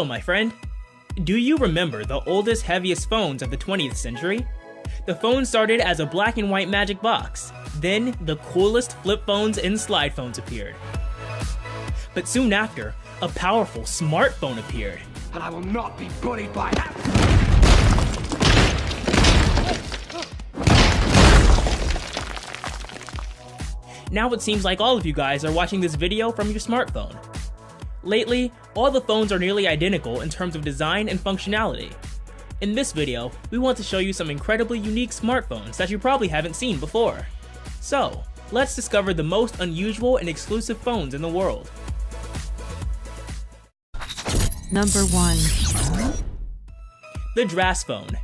Hello, my friend. Do you remember the oldest, heaviest phones of the 20th century? The phone started as a black and white magic box. Then, the coolest flip phones and slide phones appeared. But soon after, a powerful smartphone appeared. And I will not be bullied by that. Now it seems like all of you guys are watching this video from your smartphone. Lately, all the phones are nearly identical in terms of design and functionality. In this video, we want to show you some incredibly unique smartphones that you probably haven't seen before. So, let's discover the most unusual and exclusive phones in the world. Number 1. The Dras Phone.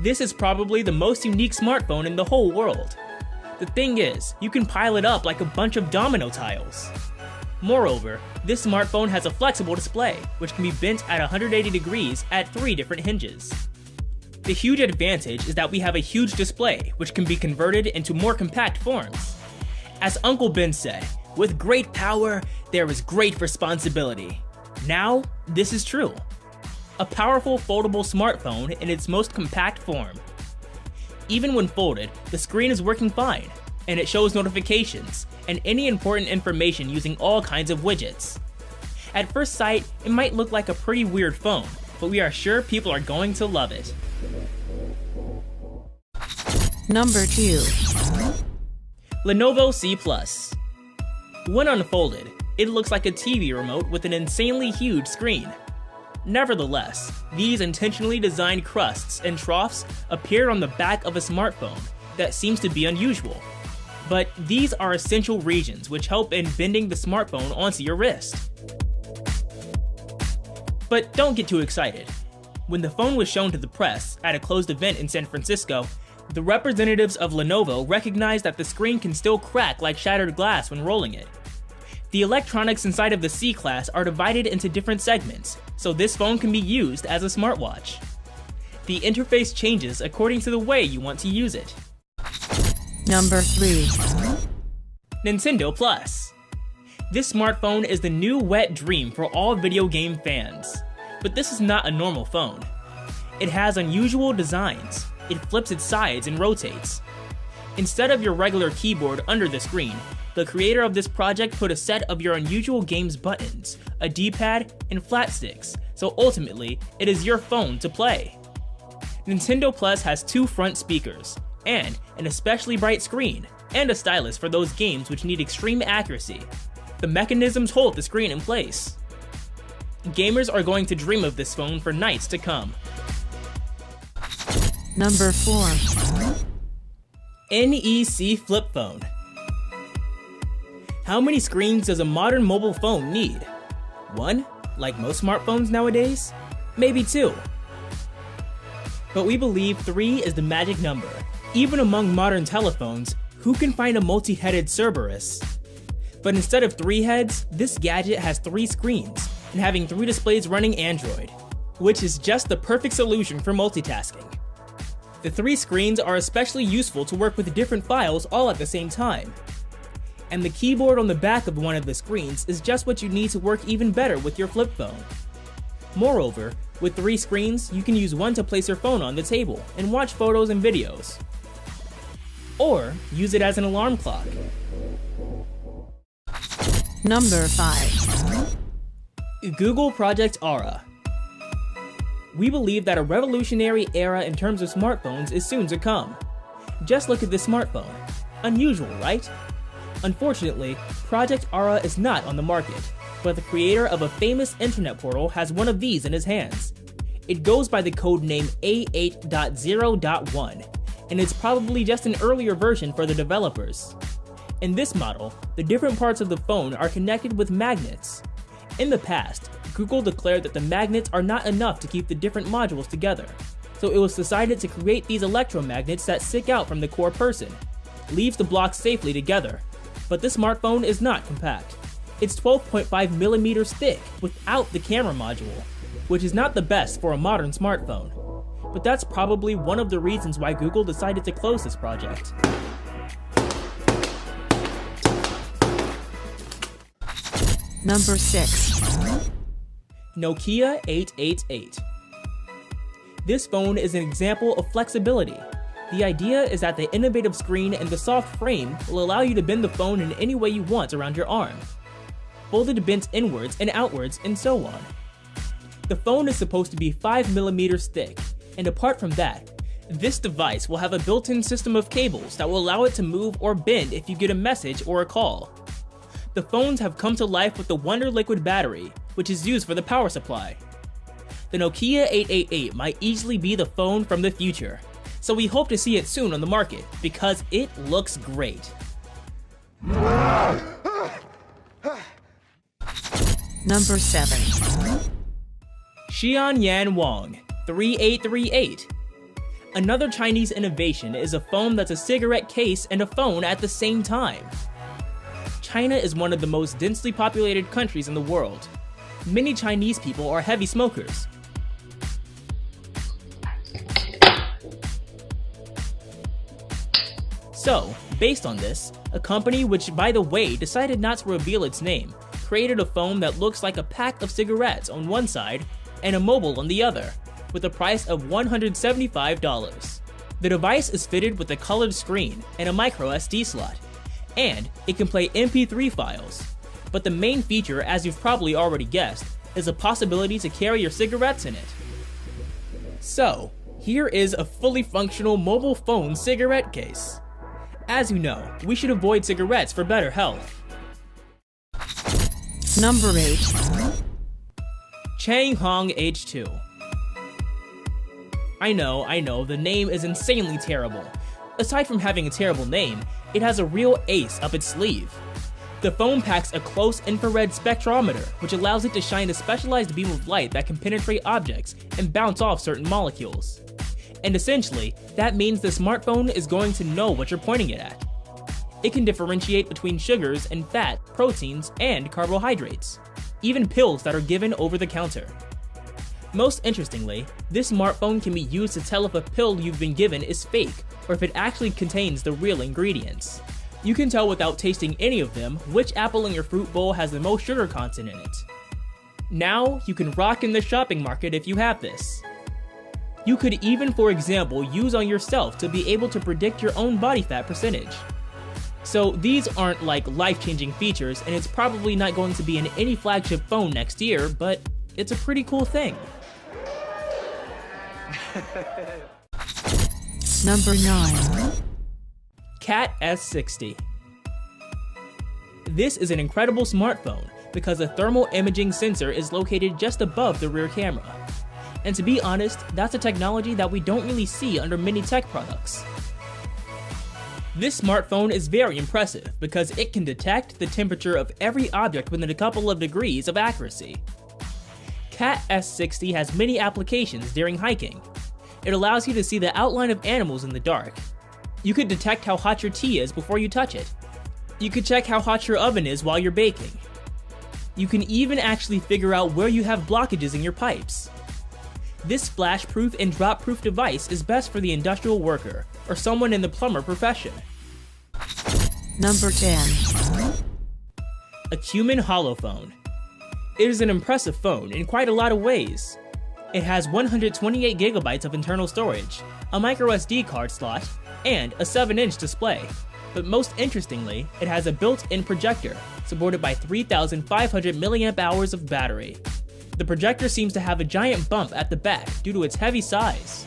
This is probably the most unique smartphone in the whole world. The thing is, you can pile it up like a bunch of domino tiles. Moreover, this smartphone has a flexible display, which can be bent at 180 degrees at 3 different hinges. The huge advantage is that we have a huge display, which can be converted into more compact forms. As Uncle Ben said, with great power, there is great responsibility. Now, this is true. A powerful foldable smartphone in its most compact form. Even when folded, the screen is working fine, and it shows notifications and any important information using all kinds of widgets. At first sight, it might look like a pretty weird phone, but we are sure people are going to love it. Number 2. Lenovo C+. When unfolded, it looks like a TV remote with an insanely huge screen. Nevertheless, these intentionally designed crusts and troughs appear on the back of a smartphone that seems to be unusual. But these are essential regions which help in bending the smartphone onto your wrist. But don't get too excited. When the phone was shown to the press at a closed event in San Francisco, the representatives of Lenovo recognized that the screen can still crack like shattered glass when rolling it. The electronics inside of the C class are divided into different segments, so this phone can be used as a smartwatch. The interface changes according to the way you want to use it. Number 3. Nintendo Plus. This smartphone is the new wet dream for all video game fans. But this is not a normal phone. It has unusual designs. It flips its sides and rotates. Instead of your regular keyboard under the screen, the creator of this project put a set of your unusual game's buttons, a D-pad, and flat sticks, so ultimately, it is your phone to play. Nintendo Plus has 2 front speakers, and an especially bright screen, and a stylus for those games which need extreme accuracy. The mechanisms hold the screen in place. Gamers are going to dream of this phone for nights to come. Number 4. NEC Flip Phone. How many screens does a modern mobile phone need? 1, like most smartphones nowadays? Maybe 2. But we believe 3 is the magic number. Even among modern telephones, who can find a multi-headed Cerberus? But instead of 3 heads, this gadget has 3 screens, and having 3 displays running Android, which is just the perfect solution for multitasking. The 3 screens are especially useful to work with different files all at the same time. And the keyboard on the back of one of the screens is just what you need to work even better with your flip phone. Moreover, with 3 screens, you can use one to place your phone on the table and watch photos and videos. Or use it as an alarm clock. Number 5. Google Project Ara. We believe that a revolutionary era in terms of smartphones is soon to come. Just look at this smartphone. Unusual, right? Unfortunately, Project Ara is not on the market, but the creator of a famous internet portal has one of these in his hands. It goes by the code name A8.0.1, and it's probably just an earlier version for the developers. In this model, the different parts of the phone are connected with magnets. In the past, Google declared that the magnets are not enough to keep the different modules together, so it was decided to create these electromagnets that stick out from the core person, leaves the blocks safely together. But this smartphone is not compact. It's 12.5 millimeters thick without the camera module, which is not the best for a modern smartphone. But that's probably one of the reasons why Google decided to close this project. Number 6. Nokia 888. This phone is an example of flexibility. The idea is that the innovative screen and the soft frame will allow you to bend the phone in any way you want around your arm. Folded bent inwards and outwards and so on. The phone is supposed to be 5mm thick, and apart from that, this device will have a built-in system of cables that will allow it to move or bend if you get a message or a call. The phones have come to life with the Wonder Liquid battery, which is used for the power supply. The Nokia 888 might easily be the phone from the future, so we hope to see it soon on the market because it looks great. Number 7. Xianyan Wang 3838. Another Chinese innovation is a phone that's a cigarette case and a phone at the same time. China is one of the most densely populated countries in the world. Many Chinese people are heavy smokers. So, based on this, a company which, by the way, decided not to reveal its name, created a phone that looks like a pack of cigarettes on one side and a mobile on the other, with a price of $175. The device is fitted with a colored screen and a micro SD slot, and it can play MP3 files. But the main feature, as you've probably already guessed, is a possibility to carry your cigarettes in it. So, here is a fully functional mobile phone cigarette case. As you know, we should avoid cigarettes for better health. Number 8. Changhong H2. I know, the name is insanely terrible. Aside from having a terrible name, it has a real ace up its sleeve. The phone packs a close infrared spectrometer, which allows it to shine a specialized beam of light that can penetrate objects and bounce off certain molecules. And essentially, that means the smartphone is going to know what you're pointing it at. It can differentiate between sugars and fat, proteins, and carbohydrates, even pills that are given over the counter. Most interestingly, this smartphone can be used to tell if a pill you've been given is fake or if it actually contains the real ingredients. You can tell without tasting any of them which apple in your fruit bowl has the most sugar content in it. Now, you can rock in the shopping market if you have this. You could even, for example, use on yourself to be able to predict your own body fat percentage. So these aren't like life-changing features, and it's probably not going to be in any flagship phone next year, but it's a pretty cool thing. Number 9. Cat S60. This is an incredible smartphone because a thermal imaging sensor is located just above the rear camera. And to be honest, that's a technology that we don't really see under many tech products. This smartphone is very impressive because it can detect the temperature of every object within a couple of degrees of accuracy. Cat S60 has many applications during hiking. It allows you to see the outline of animals in the dark. You could detect how hot your tea is before you touch it. You could check how hot your oven is while you're baking. You can even actually figure out where you have blockages in your pipes. This splash-proof and drop-proof device is best for the industrial worker or someone in the plumber profession. Number 10. A Cumin Holophone. It is an impressive phone in quite a lot of ways. It has 128 GB of internal storage, a microSD card slot, and a 7-inch display. But most interestingly, it has a built-in projector, supported by 3,500 mAh of battery. The projector seems to have a giant bump at the back due to its heavy size.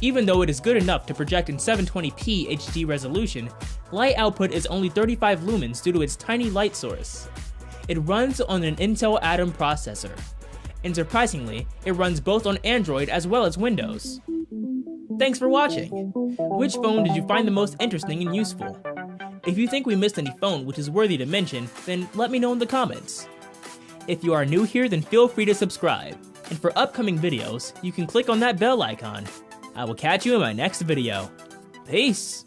Even though it is good enough to project in 720p HD resolution, light output is only 35 lumens due to its tiny light source. It runs on an Intel Atom processor, and surprisingly, it runs both on Android as well as Windows. Thanks for watching! Which phone did you find the most interesting and useful? If you think we missed any phone which is worthy to mention, then let me know in the comments. If you are new here, then feel free to subscribe, and for upcoming videos, you can click on that bell icon. I will catch you in my next video. Peace!